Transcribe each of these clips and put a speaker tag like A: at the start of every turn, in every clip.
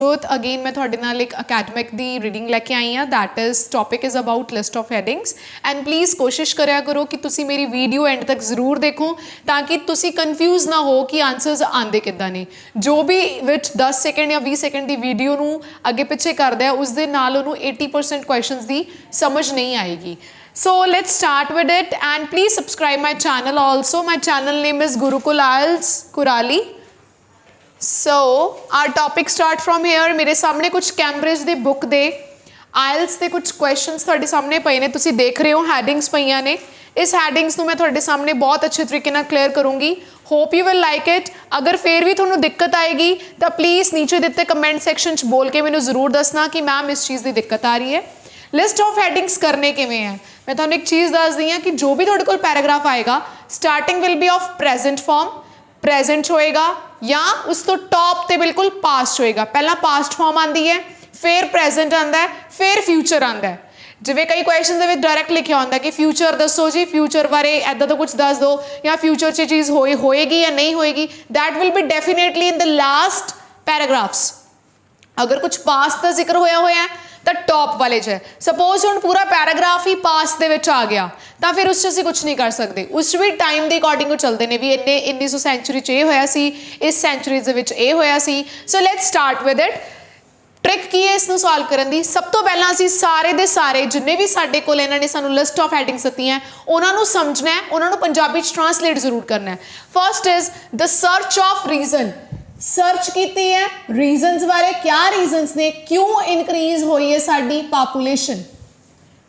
A: Growth again मैं थोड़े नाल एक अकैडमिक दी रीडिंग लैके आई हाँ that is topic is about list of headings and please कोशिश करा करो कि तुसी मेरी वीडियो एंड तक जरूर देखो ताकि तुसी कन्फ्यूज़ ना हो कि आंसर्स आंदे किद्दां ने। जो भी विच 10 सेकेंड या 20 सेकेंड की वीडियो नू अगे पिछे करदा है उस दे नाल उन्होंने 80% क्वेश्चंस दी समझ नहीं आएगी। So let's start with it and please subscribe my channel also. My channel name is Gurukul IELTS Kurali. So our topic start from here. मेरे सामने कुछ कैम्ब्रिज दे बुक दे IELTS के कुछ क्वेश्चंस ਤੁਹਾਡੇ सामने पए ने तुसी देख रहे हो हैडिंग्स पईयां ने। इस हैडिंग्स ਨੂੰ मैं ਤੁਹਾਡੇ सामने बहुत अच्छे तरीके ਨਾਲ क्लियर करूँगी। Hope you will like it. अगर फिर भी ਤੁਹਾਨੂੰ दिक्कत आएगी तो प्लीज़ नीचे दिते कमेंट सैक्शन च बोल के मैनू जरूर दसना कि मैम इस चीज़ की दिक्कत आ रही है। लिस्ट ऑफ हैडिंग्स करने किवें है मैं तुहानू एक चीज़ दस दी हाँ कि जो भी तुहाडे कोल पैराग्राफ आएगा starting will be of present form, present होएगा या उस तो टॉप ते बिल्कुल पास्ट होएगा। पहला पास्ट फॉर्म आती है, फिर प्रेजेंट आता है, फिर फ्यूचर आता है। जिवें कई क्वेश्चन दे विच डायरैक्ट लिखिया होंदा कि फ्यूचर दसो जी, फ्यूचर बारे ऐदा तो कुछ दस दो या फ्यूचर च चीज़ होएगी या नहीं होएगी। That will be definitely in the last paragraphs. अगर कुछ पास्ट का जिक्र होया होया है तो टॉप वाले च है। सपोज हुण पूरा पैराग्राफ ही पास्ट दे विच आ गया तो फिर उस असीं कुछ नहीं कर सकते। उस भी टाइम के अकॉर्डिंग चलते हैं भी इन्ने 1900 सेंचुरी च ये होया सी, इस सेंचुरी दे विच ये होया सी। So let's start with it. Trick की है इसनूं सॉल्व करन दी। सब तो पहला असीं सारे दे सारे जिन्ने भी साडे कोल इन्हां ने सानूं लिस्ट ऑफ हैडिंग्स दित्ती हैं उन्हां नूं समझना है, उन्हां नूं पंजाबी च ट्रांसलेट जरूर करना है। First is the search of reason. Search की है रीजनस बारे, क्या रीजनस ने, क्यों इनक्रीज हुई है साडी पॉपुलेशन,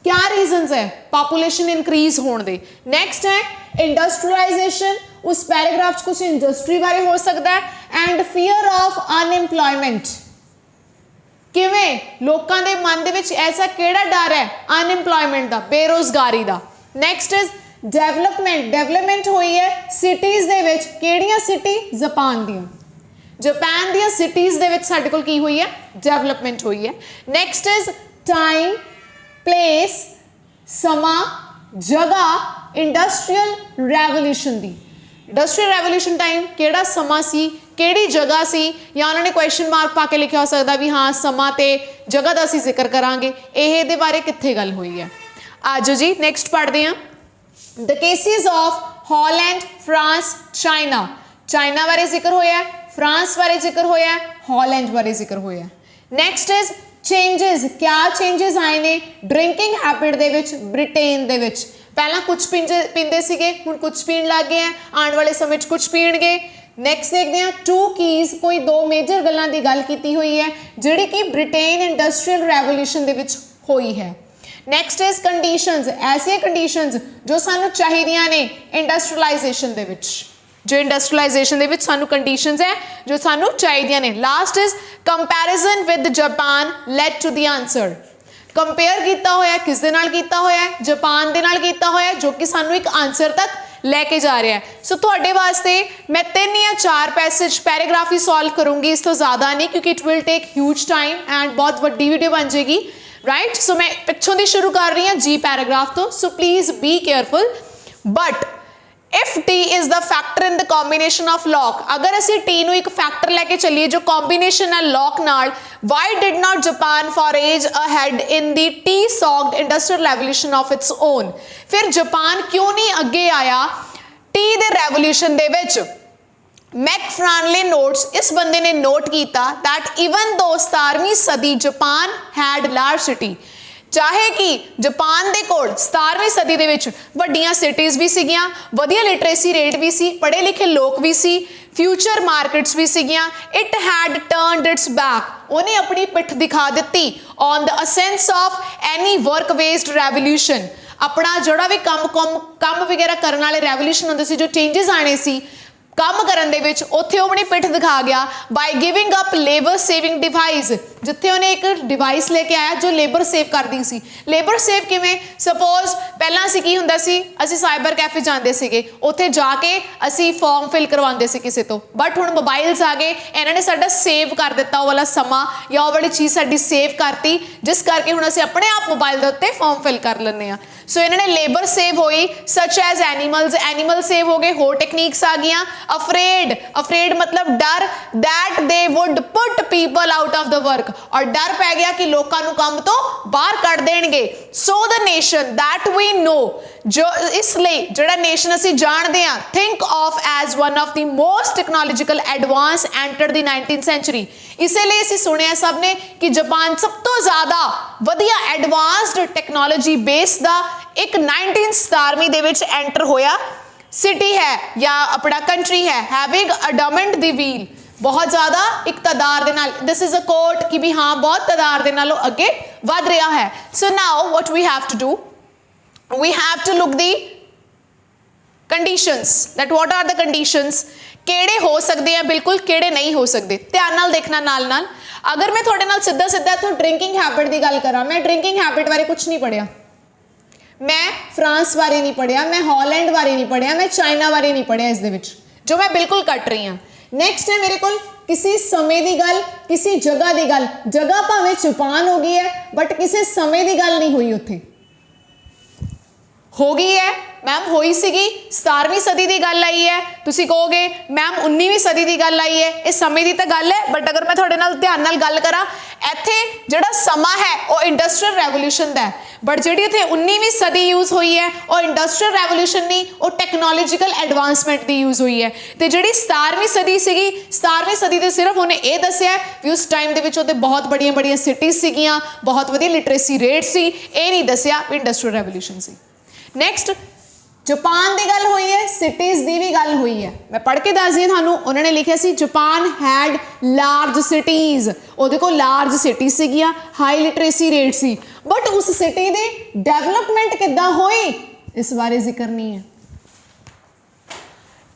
A: क्या रीजनस है पॉपुलेशन इंक्रीज होने दे। नेक्स्ट है इंडस्ट्रियलाइजेशन, उस पैराग्राफ कुछ इंडस्ट्री बारे हो सकता है। एंड फियर ऑफ अनएम्प्लॉयमेंट, किवें लोकां दे मन दे विच ऐसा केड़ा डर है अनएम्प्लॉयमेंट दा, बेरोजगारी दा। नेक्स्ट इज डेवलपमेंट, डेवलपमेंट हुई है सिटीज़ दे विच, केड़ियां सिटी, जापान दियां, जापान दियां सिटीज़ दे विच साडे कोल की हुई है, डेवलपमेंट हुई है। नेक्स्ट इज टाइम, प्लेस, समा, जगह, इंडस्ट्रियल रेवोल्यूशन दी। इंडस्ट्रियल रेवोल्यूशन टाइम केड़ा समा सी, केड़ी जगह सी, या उन्होंने क्वेश्चन मार्क पा के लिखा हो सकता भी हाँ समा ते जगह का असीं जिक्र करांगे, ये दे बारे कित्थे गल हुई है। आजो जी नेक्स्ट पढ़ते हैं। The cases of Holland, France, China. China बारे जिक्र होया, फ्रांस बारे जिक्र होया, हॉलैंड बारे जिक्र होया। नेक्स्ट इज चेंजेस, क्या चेंजेस आए ने ड्रिंकिंग हैबिट दे विच ब्रिटेन दे विच। पहला कुछ पींदे सीगे, हुण कुछ पीण लग गए हैं, आने वाले समय कुछ पीणगे। नैक्सट देखते हैं टू कीज़, कोई दो मेजर गल्लां दी गल कीती हुई है जिहड़ी कि ब्रिटेन इंडस्ट्रियल रेवोल्यूशन दे विच हुई है। नैक्सट इज कंडीशंस, ऐसी कंडीशंस जो सानू चाहिदियां ने इंडस्ट्रियलाइजेशन दे विच, जो इंडस्ट्रियलाइजेशन दे विच सानू कंडीशंस है जो सानू चाहिदियां ने। Last is comparison with Japan led to the answer. Compare किया होया किस दे नाल किया होया, जापान दे नाल किया होया जो कि सानू एक आंसर तक लैके जा रहा है। सो तुहाडे वास्ते मैं 3 या 4 पैसेज पैराग्राफ ही सॉल्व करूँगी, इस तो ज़्यादा नहीं क्योंकि it will take huge time and बहुत वड्डी वीडियो बन जाएगी। राइट सो मैं पिछों दी शुरू कर रही हूँ जी पैराग्राफ तो। So please be careful. But if T is the factor in the combination of lock, अगर असी टी नू एक फैक्टर लैके चलिए जो कॉम्बीनेशन है लॉक नाल, why did not Japan forage ahead in the T socked industrial revolution of its own. फिर जापान क्यों नहीं अगे आया टी दे रेवोल्यूशन दे विच। मैकफ्रानले नोट्स, इस बंदे ने नोट किया दैट इवन दो 17वीं सदी जापान हैड लार्ज सिटी, चाहे कि जापान दे कोल 17वीं सदी दे विच वड्डियां सिटीज़ भी सीगियां, वधिया लिटरेसी रेट भी सी, पढ़े लिखे लोग भी सी, फ्यूचर मार्केट्स भी सीगियां। It had turned its back, उन्हें अपनी पिठ दिखा दी on the absence of any work based revolution. अपना जोड़ा भी काम वगैरह करने वाले रेवोल्यूशन होंदे सी, जो चेंजेस आने सी काम करन दे विच, उत्थे अपनी पिठ दिखा गया by giving up labour saving device. जिथे उन्हें एक डिवाइस लेके आया जो लेबर सेव करती सी। लेबर सेव किवें? सपोज पहला असीं की हुंदा सी, असीं साइबर कैफे जांदे सीगे, उत्थे जाके असीं फॉर्म फिल करवांदे सी किसी तो, बट हुण मोबाइल्स आ गए, इन्हां ने साडा सेव कर दिता, वो वाला समा या वो वाली चीज़ साडी सेव करती, जिस करके हुण असीं अपने आप मोबाइल दे उत्ते फॉर्म फिल कर लैंदे आ। सो इन्होंने लेबर सेव होई, such as animals, animal save हो गए, होर टेक्निक्स आ गई। अफ्रेड, अफ्रेड मतलब डर, that they would put people out of the work, और डर पै गया कि लोगों को काम तो बाहर कढ़ देणगे। So the nation that we know, जो इसलिए जिहड़ा नेशन असीं जानदे आ, think of as one of the most technological advance enter the 19th century. इसलिए असीं सुनिया सब ने कि जापान सब तो ज़्यादा वधिया एडवांस्ड टेक्नोलॉजी बेस दा एक 19th शताब्दी दे विच एंटर होया सिटी है या अपना कंट्री है, हैविंग अडमंट द व्हील, बहुत ज़्यादा इकतदार दे नाल, दिस इज अ कोट कि भी हाँ बहुत तदार दे नालों अगे वध रहा है। So now what we have to do, we have to look the conditions, that what are the conditions, केड़े हो सकते हैं बिल्कुल, केड़े नहीं हो सकते, ध्यान नाल देखना नाल नाल। अगर मैं थोड़े नाल सीधा सीधा तो ड्रिंकिंग हैबिट की गल करा, मैं ड्रिंकिंग हैबिट बारे कुछ नहीं पढ़िया, मैं फ्रांस बारे नहीं पढ़िया, मैं हॉलैंड बारे नहीं पढ़िया, मैं चाइना बारे नहीं पढ़िया, इस दे विच जो मैं बिल्कुल कट रही हाँ। नैक्सट है मेरे को किसी समय की गल, किसी जगह की गल, जगह भावें जापान हो गई है बट किसी समय की गल नहीं हुई, उत्थे हो गई है मैम, होई सीगी 17वीं सदी की गल आई है, तुसी कहोगे मैम 19वीं सदी की गल आई है, इस समय की तो गल है, बट अगर मैं थोड़े नाल ध्यान नाल गल करा, इत्थे जिहड़ा समा है वो इंडस्ट्रीयल रेवोल्यूशन दा है, बट जिहड़ी इत्थे 19वीं सदी यूज़ हुई है वो इंडस्ट्रीयल रेवोल्यूशन नहीं, वो टेक्नोलॉजिकल एडवांसमेंट की यूज़ हुई है। तो जिहड़ी 17वीं सदी सीगी, 17वीं सदी ते सिर्फ उन्हें ये दस्सिया भी उस टाइम दे विच उत्ते बहुत बड़ियां बड़ियां सिटीज़ सीगियां, बहुत वधिया लिटरेसी रेट सी, ये नहीं दस्सिया भी इंडस्ट्रीयल रेवोल्यूशन सी। नैक्सट जापान की गल हुई है, सिटीज़ की भी गल हुई है, मैं पढ़ के दस दी थानू, उन्होंने लिखा सी जापान हैड लार्ज सिटीज़, उहदे कोल लार्ज सिटी सीगियां, हाई लिटरेसी रेट सी, बट उस सिटी की डेवलपमेंट किद्दां होई इस बारे जिक्र नहीं है।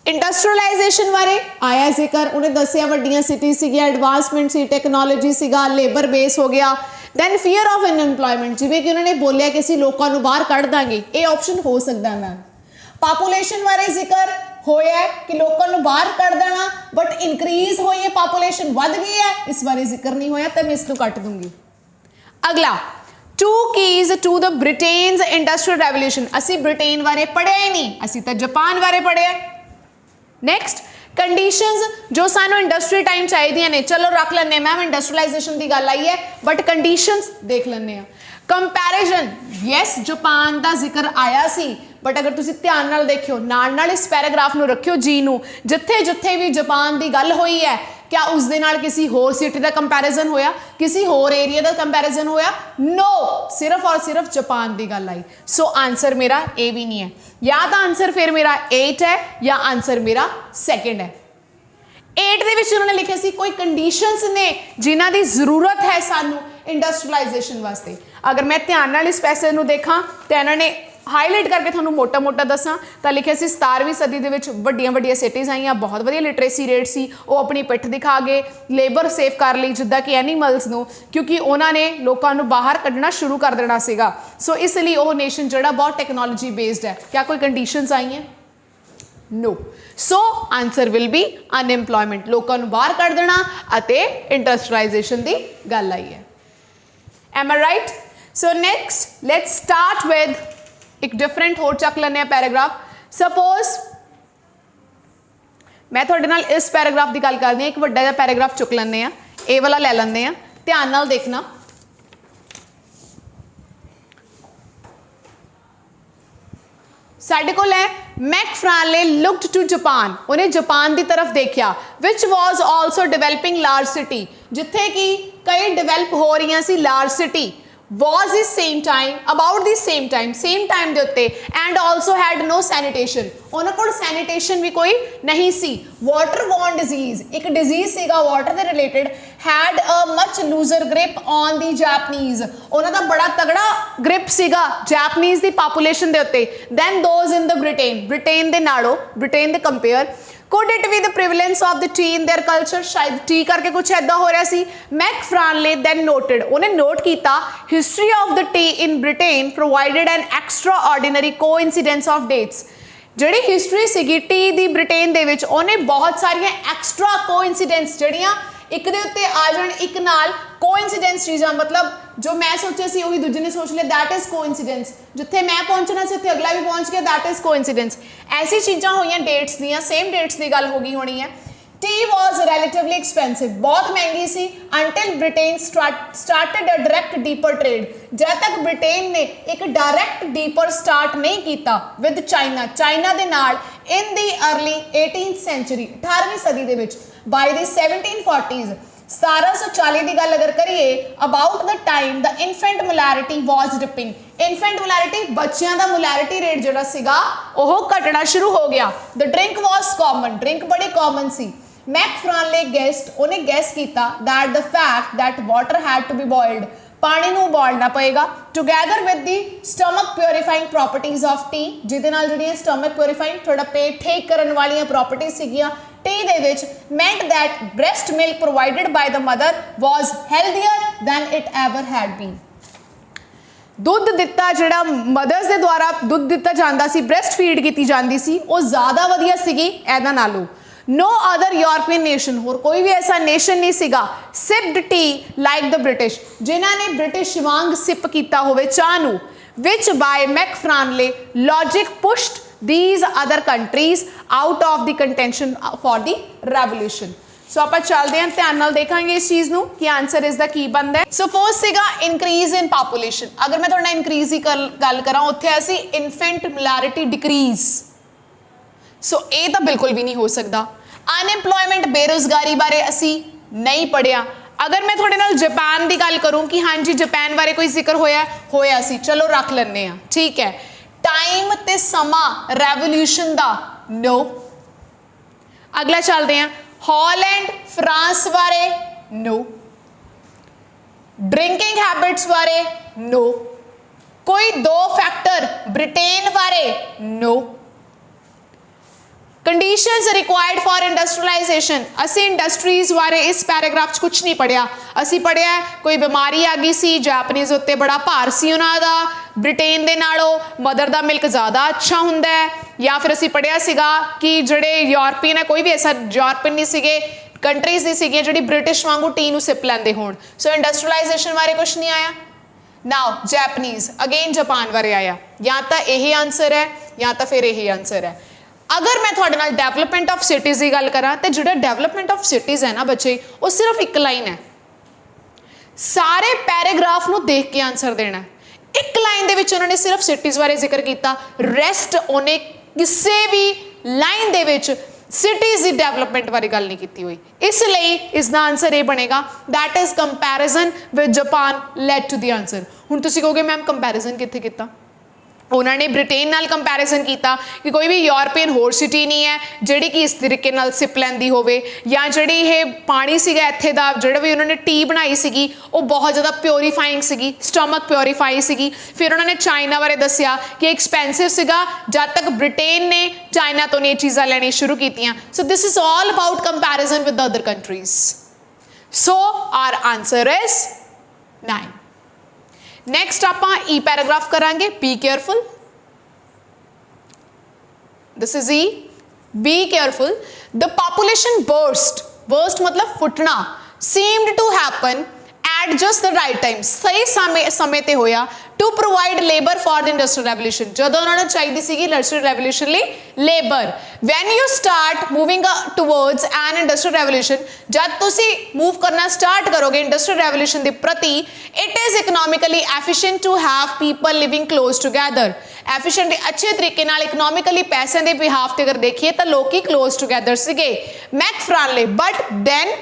A: इंडस्ट्रियलाइजेशन बारे आया जिक्र, उन्हें दसिया वड्डियां सिटी सीगियां, एडवांसमेंट सी, टेक्नोलॉजी सीगा, लेबर बेस हो गया, दैन फियर ऑफ अनएम्प्लॉयमेंट, जिवें कि उन्होंने बोलिया कि असीं लोकां नूं बाहर कढ़ दांगे, ये ऑप्शन हो सकता है मैम। पापूलेशन बारे जिक्र होया है कि लोगों को बाहर कर देना, बट इंक्रीज हुई है, पापूलेशन बढ़ गई है, इस बारे जिक्र नहीं होया, तो मैं इसको कट दूंगी। अगला, two keys to the Britain's industrial revolution, असी ब्रिटेन बारे पढ़िया ही नहीं, असी तो जापान बारे पढ़िया। नैक्सट, कंडीशंस जो सानू इंडस्ट्री टाइम चाहिए ने, चलो रख लें मैम, इंडस्ट्रियलाइजेशन की गल आई है, बट कंडीशंस देख लें। कंपैरिजन, यस जापान का जिक्र आया सी, बट अगर तुसी ध्यान नाल देखियो, नाल इस पैराग्राफ नूं रखियो जी नूं, जिथे जिथे भी जापान की गल हुई है, क्या उस दे नाल किसी होर सिटी का कंपैरिजन होया, किसी होर एरिया का कंपैरिजन होया? नो, सिर्फ और सिर्फ जापान की गल आई। सो आंसर मेरा ए भी नहीं है, या तो आंसर फिर मेरा 8 है या आंसर मेरा सेकंड है। 8 दे विच उन्होंने लिखा सी कोई कंडीशंस ने जिन्हां दी जरूरत है सानू इंडस्ट्रियलाइजेशन वास्ते। अगर मैं ध्यान नाल इस पैसे नूं देखा तो इन्होंने हाईलाइट करके थोड़ा मोटा मोटा दसा तो लिखे से 17वीं सदी के वड्डियां वड्डियां सिटीज़ आईयां, बहुत वधिया लिटरेसी रेट सी, वो अपनी पिठ दिखा गए, लेबर सेव कर ली जिद्दां कि एनीमल्स नूं, क्योंकि उन्होंने लोगों को बाहर कढ़ना शुरू कर देना सीगा। सो इसलिए वो नेशन जिहड़ा बहुत टेक्नोलॉजी बेस्ड है। क्या कोई कंडीशंस आई हैं? No. So answer will be unemployment, लोगों को बाहर कढ़ देना अते इंडस्ट्रियलाइजेशन की गल आई है। Am I right? So next let's start with एक डिफरेंट होर चक लें पैराग्राफ। सपोज मैं थोड़े नाल इस पैराग्राफ की गल करदी, एक वड्डा जिहा पैराग्राफ चुक लें, ए वाला ले लें, ध्यान नाल देखना। साडे कोल है मैकफ्राले लुक्ड टू जापान, उन्हें जापान की तरफ देखा, which was also developing large city, जिथे कि कई डिवेलप हो रही सी लार्ज सिटी, was इस same time about this same time दे उत्ते, and also had no sanitation, उन्होंने कोल सैनिटेशन भी कोई नहीं सी। वाटर बॉर्न डिजीज, एक डिजीज सीगा वाटर के related, had a much looser grip on the Japanese, उन्होंने बड़ा तगड़ा ग्रिप सीगा जापनीज की पापूलेशन के उत्ते, then those in the Britain, Britain के नालों, ब्रिटेन के compare, Could it be the prevalence of the tea in their culture? शायद tea करके कुछ ऐदा हो रहा सी. Macfarlane then noted, उन्हें note कीता, history of the tea in Britain provided an extraordinary coincidence of dates. ਜਿਹੜੀ ਹਿਸਟਰੀ ਸੀਗੀ ਟੀ ਦੀ Britain ਦੇ ਵਿੱਚ ਉਹਨੇ ਬਹੁਤ ਸਾਰੀਆਂ ਐਕਸਟਰਾ ਕੋਇਨਸੀਡੈਂਸ ਜਿਹੜੀਆਂ ਇੱਕ ਦੇ ਉੱਤੇ ਆ ਜਾਣ ਇੱਕ ਨਾਲ ਕੋਇਨਸੀਡੈਂਸ ਚੀਜ਼ਾਂ मतलब जो मैं सोचा सी वही दूजे ने सोच लिया दैट इज कोइंसिडेंस जिथे मैं पहुंचना सी उत्थे अगला भी पहुंच गया दैट इज कोइंसिडेंस ऐसी चीज़ां हुई डेट्स दियां सेम डेट्स की गल होगी होनी है टी वॉज रिलेटिवली एक्सपेंसिव बहुत महंगी सी until Britain started a direct deeper trade जब तक ब्रिटेन ने एक डायरैक्ट डीपर स्टार्ट नहीं किया विद चाइना दे नाल इन दी अर्ली 18th सेंचुरी 18वीं सदी दे विच बाय दी 1740s 1740 की गल अगर करिए about the time the infant mortality was dipping infant mortality बच्चों का मोलैरिटी रेट जो सीगा वो घटना शुरू हो गया the drink was common drink बड़ी कॉमन सी मैकफ्रानले गेस्ट उन्हें गैस किया that the fact that water had to be boiled पानी नूं उबालना पएगा together with the stomach purifying properties of tea जिहदे नाल जिहड़ियां स्टमक प्योरीफाइंग थोड़ा पेट ठीक करन वालियां प्रॉपर्टीज सीगियां टी दे विच meant that breast milk provided by the mother was healthier than it ever had been ਦੁੱਧ ਦਿੱਤਾ ਜਿਹੜਾ ਮਦਰਸ ਦੇ ਦੁਆਰਾ ਦੁੱਧ ਦਿੱਤਾ ਜਾਂਦਾ ਸੀ ਬ੍ਰੈਸਟ ਫੀਡ ਕੀਤੀ ਜਾਂਦੀ ਸੀ ਉਹ ਜ਼ਿਆਦਾ ਵਧੀਆ ਸੀਗੀ ਇਹਦਾ ਨਾਲੋਂ no other European nation ਹੋਰ ਕੋਈ ਵੀ ਐਸਾ ਨੇਸ਼ਨ ਨਹੀਂ ਸੀਗਾ sipped tea like the British ਜਿਨ੍ਹਾਂ ਨੇ ਬ੍ਰਿਟਿਸ਼ ਵਾਂਗ ਸਿਪ ਕੀਤਾ ਹੋਵੇ ਚਾਹ ਨੂੰ which by Macfarlane logic pushed these other countries out of the contention for the revolution सो आप चलते हैं ध्यान नाल देखांगे इस चीज़ नूं कि आंसर इसका की बनता है सो फर्स्ट सीगा इनक्रीज इन पॉपुलेशन अगर मैं थोड़ा इनक्रीज की गल करा उत्थे असी इनफेंट मोलैरिटी डिक्रीज सो ये तो बिल्कुल भी नहीं हो सकता अनएम्प्लॉयमेंट बेरोजगारी बारे असी नहीं पढ़िया अगर मैं थोड़े नाल जापान की गल करूँ कि हाँ जी जापान बारे कोई जिक्र होया सी चलो रख लेने ठीक है टाइम ते समा रेवोल्यूशन दा नो अगला चलते हैं हॉलैंड फ्रांस बारे नो ड्रिंकिंग हैबिट्स बारे नो कोई दो फैक्टर ब्रिटेन बारे नो कंडीशंस रिक्वायर्ड फॉर इंडस्ट्रियलाइजेशन असी इंडस्ट्रीज बारे इस पैराग्राफ कुछ नहीं पढ़िया असी पढ़िया कोई बीमारी आ गई सी जापनीज उत्ते बड़ा भार सी उन्हां दा ब्रिटेन दे नालों मदर दा मिल्क ज़्यादा अच्छा हुंदा है या फिर असी पढ़िया सीगा कि जिहड़े यूरोपियन है कोई भी ऐसा यूरोपियन नहीं सीगे कंट्रीज नहीं सीगियां जिहड़ी ब्रिटिश वांगू टी नूं सिप लैंदे होण सो इंडस्ट्रियलाइजेशन बारे कुछ नहीं आया नाउ जैपनीज अगेन जापान बारे आया या तो यही आंसर है या तो फिर यही आंसर है अगर मैं थोड़े नाल डेवलपमेंट ऑफ सिटीज़ की गल करा तो जो डेवलपमेंट ऑफ सिटीज़ है ना बच्चे वो सिर्फ एक लाइन है सारे पैराग्राफ नूं देख के आंसर देना एक लाइन दे विच उन्होंने सिर्फ सिटीज़ बारे जिक्र किया रेस्ट उन्हें किसी भी लाइन दे विच सिटीज़ की डेवलपमेंट बारे गल नहीं की हुई इसलिए इसका आंसर ये बनेगा that is comparison with Japan led to the answer हुण तुसीं कहोगे मैम कंपैरिजन कित्थे कीता उन्होंने ब्रिटेन नाल कंपैरिजन किया कि कोई भी यूरोपियन होर सिटी नहीं है जिहड़ी कि इस तरीके नाल सिप लैंदी होवे या जिहड़ी ये पानी सीगा इत्थे दा जिहड़ा भी उन्होंने टी बनाई सीगी वो बहुत ज़्यादा प्योरीफाइंग सीगी स्टमक प्योरीफाई सीगी फिर उन्होंने चाइना बारे दसिया कि एक्सपेंसिव सीगा जब तक ब्रिटेन ने चाइना तो ये चीज़ां लैनी शुरू कीतियां so this is all about comparison with the other countries so our answer is 9 next आप ई पैराग्राफ करांगे बी केयरफुल दिस इज ई be careful the population burst मतलब फुटना seemed to happen at just the right time सही समय ते होया to provide labour for the industrial revolution जो उन्होंने चाहिए सी इंडस्ट्रियल रेवोल्यूशन लिए labour when you start moving towards an industrial revolution जब तुसी मूव करना स्टार्ट करोगे इंडस्ट्रियल रेवोल्यूशन के प्रति it is economically efficient to have people living close together efficient अच्छे तरीके नाल इकनॉमिकली पैसे के बिहाफ से अगर देखिए तो लोग क्लोज टुगैदर सीगे Macfarlane but then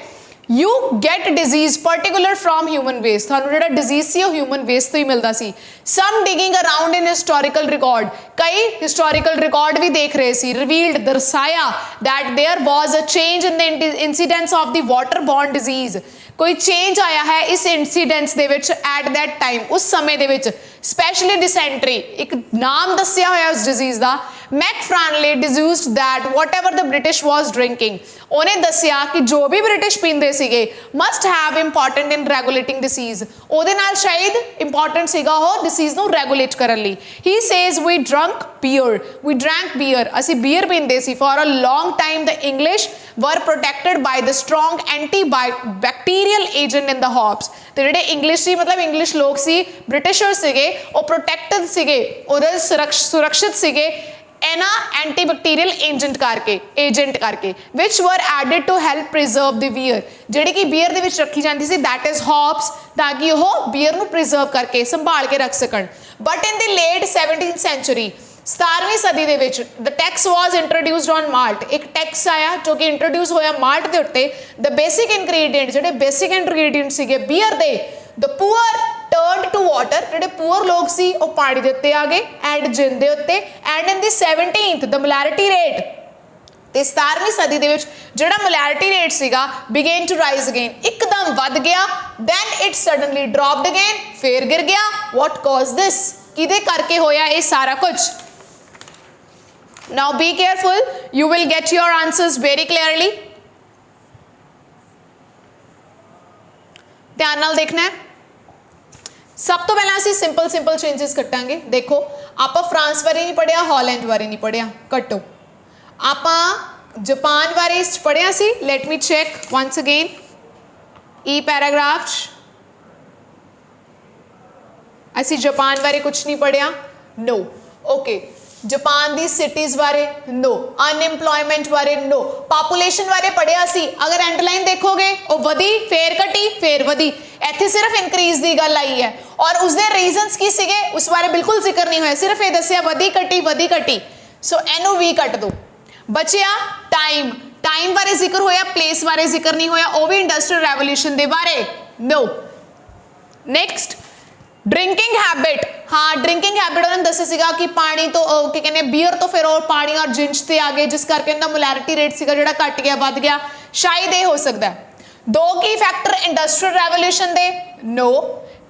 A: you get disease particular from human waste थानू जो डिजीज सी ह्यूमन वेस्ट तो ही मिलता सी some digging around in historical record कई हिस्टोरिकल रिकॉर्ड भी देख रहे सी रिवील्ड दर्शाया that there was a change in the incidence of the water borne disease कोई चेंज आया है इस इंसीडेंस दे विच एट दैट टाइम उस समय दे विच स्पैशली डिसेंट्री एक नाम दसिया होया उस डिजीज का Macfarlane deduced that whatever the British was drinking, उन्हें दसिया कि जो भी ब्रिटिश पींदे सीगे must have important in regulating disease, ਉਹਦੇ ਨਾਲ शायद इंपॉर्टेंट सीगा ਉਹ डिसीज ਨੂੰ रेगुलेट करन लई। He says we drunk beer, we drank beer, ਅਸੀਂ beer ਪੀਂਦੇ ਸੀ। for a long time the English were protected by the strong antibacterial agent in the hops, ਤੇ ਜਿਹੜੇ ਇੰਗਲਿਸ਼ ਸੀ ਮਤਲਬ ਇੰਗਲਿਸ਼ ਲੋਕ ਸੀ ਬ੍ਰਿਟਿਸ਼ਰ ਸੀਗੇ ਉਹ ਪ੍ਰੋਟੈਕਟਡ ਸੀਗੇ, ਉਹਦੇ ਸੁਰੱਖਿਅਤ ਸੀਗੇ ਇਹਨਾਂ ਐਂਟੀਬੈਕਟੀਰੀਅਲ ਏਜੰਟ ਕਰਕੇ which were added to help preserve the beer, ਜਿਹੜੀ ਕਿ ਬੀਅਰ ਦੇ ਵਿੱਚ ਰੱਖੀ ਜਾਂਦੀ ਸੀ that is hops, ਤਾਂ ਕਿ ਉਹ ਬੀਅਰ ਨੂੰ ਪ੍ਰੀਜ਼ਰਵ ਕਰਕੇ ਸੰਭਾਲ ਕੇ ਰੱਖ ਸਕਣ। but in the late 17th century, 17ਵੀਂ ਸਦੀ ਦੇ ਵਿੱਚ the tax was introduced on malt, ਇੱਕ ਟੈਕਸ ਆਇਆ ਜੋ ਕਿ ਇੰਟਰੋਡਿਊਸ ਹੋਇਆ ਮਾਲਟ ਦੇ ਉੱਤੇ। the basic ingredient, ਜਿਹੜੇ basic ingredient ਸੀਗੇ ਬੀਅਰ ਦੇ, the poor turned to water, ਜਿਹੜੇ ਪੂਅਰ ਲੋਕ ਸੀ ਉਹ ਪਾਣੀ ਦੇ ਉੱਤੇ ਆ ਗਏ ਐਂਡ ਜਿਨ ਦੇ ਉੱਤੇ। And in the 17th the molarity rate, ਤੇ 17ਵੀਂ ਸਦੀ ਦੇ ਵਿੱਚ ਜਿਹੜਾ molarity rate ਸੀਗਾ began to rise again, ਇੱਕਦਮ ਵੱਧ ਗਿਆ। then it suddenly dropped again, ਫੇਰ ਗਿਰ ਗਿਆ। what caused this, ਕਿਹਦੇ ਕਰਕੇ ਹੋਇਆ ਇਹ ਸਾਰਾ ਕੁਝ? now be careful, you will get your answers very clearly, ਧਿਆਨ ਨਾਲ ਦੇਖਣਾ ਹੈ। सब तो पहला असी सिंपल चेंजेस कटांगे। देखो आपां फ्रांस बारे नहीं पढ़िया, हॉलैंड बारे नहीं पढ़िया, कटो। आपां जापान बारे पढ़िया सी, let me check once again ई पैराग्राफ। असी जापान बारे कुछ नहीं पढ़िया, नो। ओके, जापान दी सिटीज़ बारे नो, अनएम्प्लॉयमेंट बारे नो, पॉपुलेशन बारे पढ़िया सी। अगर एंडलाइन देखोगे वो वधी फेर घटी फेर वधी, इत्थे सिर्फ इनक्रीज की गल आई है और उसके रीजनस की सीगे उस बारे बिल्कुल जिक्र नहीं होया, सिर्फ ये दसिया वधी घटी। सो इनू वी कट दो। बचिया टाइम बारे जिक्र होया, प्लेस बारे जिक्र नहीं होया, वो भी इंडस्ट्रियल रेवोल्यूशन के बारे नो। नैक्सट ड्रिंकिंग हैबिट, हाँ ड्रिंकिंग हैबिट उन्होंने दसिया सीगा कि पानी तो की कहने बीयर तो फिर और पानी और जिंच ते आ गए जिस करके उनका मोलैरिटी रेट सीगा जिहड़ा घट गया वध गया, शायद ये हो सकता है। दो की factor industrial revolution they know.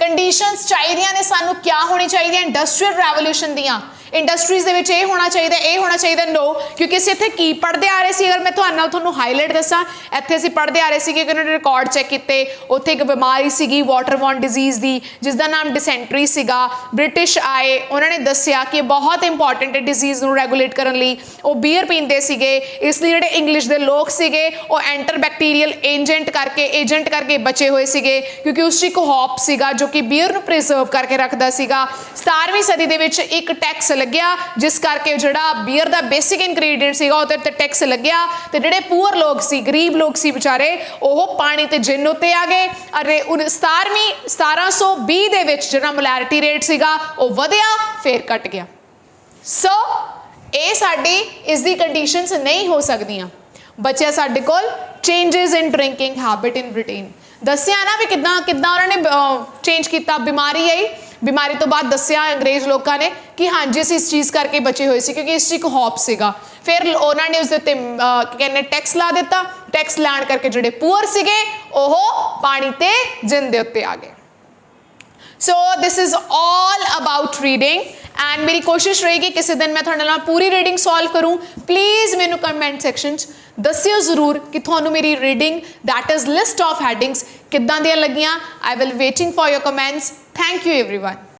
A: Conditions चाहिए ने सानू क्या होनी चाहिए इंडस्ट्रियल रेवोल्यूशन दियां, इंडस्ट्रीज दे विच ये होना चाहिए नो, क्योंकि असीं इत्थे की पढ़ते आ रहे सी, अगर मैं तुहाडे नाल तुहानूं हाईलाइट दसां, इत्थे असीं पढ़ते आ रहे सी कि उन्होंने रिकॉर्ड चैक कीते, उत्थे एक बीमारी सीगी वाटरबॉर्न डिजीज़ दी जिसका नाम डिसेंट्री सीगा। ब्रिटिश आए, उन्होंने दसिया कि बहुत इंपॉर्टेंट है डिजीज़ नूं रेगूलेट करन लई, वो बीयर पींदे सीगे, इसलिए जिहड़े इंग्लिश दे लोग सीगे वो एंटर बैक्टीरियल एजेंट करके बचे हुए सीगे, क्योंकि उस एक हॉप सीगा जो कि बीयर नूं प्रिजर्व करके रखदा सीगा। 17वीं सदी दे विच एक टैक्स लग्या जिस करके जिहड़ा बीयर दा बेसिक इंग्रीडिएंट सीगा उहते ते टैक्स लग्या, ते जिहड़े पुअर लोग सी गरीब लोग सी बेचारे ओह पानी ते जिन उत्ते आ गए। अरे 1720 दे विच जिहड़ा मोलैरिटी रेट सीगा ओह वधिया फिर घट गया। सो ये साडी इस दी कंडीशनस नहीं हो सकदियां। बच्चा साडे कोल changes in drinking habit in Britain दसिया ना भी किद्दां उन्होंने चेंज किया। बीमारी आई, बीमारी तो बाद दसिया अंग्रेज लोगों ने कि हाँ जी असीं इस चीज़ करके बचे हुए सी क्योंकि इस एक हॉप सीगा। फिर उन्होंने उस उत्ते कहने टैक्स ला दिता, टैक्स लाण करके जिहड़े पुअर सीगे ओह पानी ते जिन दे उत्ते आ गए। So this is all about reading and मेरी कोशिश रहेगी किसी दिन मैं तुहाडे नाल पूरी रीडिंग सॉल्व करूँ। प्लीज़ मैनू कमेंट सैक्शन दस्सिओ जरूर कि तुहानूं मेरी reading that is list of headings किद्दां दियां लगियां। I will waiting for your comments. Thank you everyone.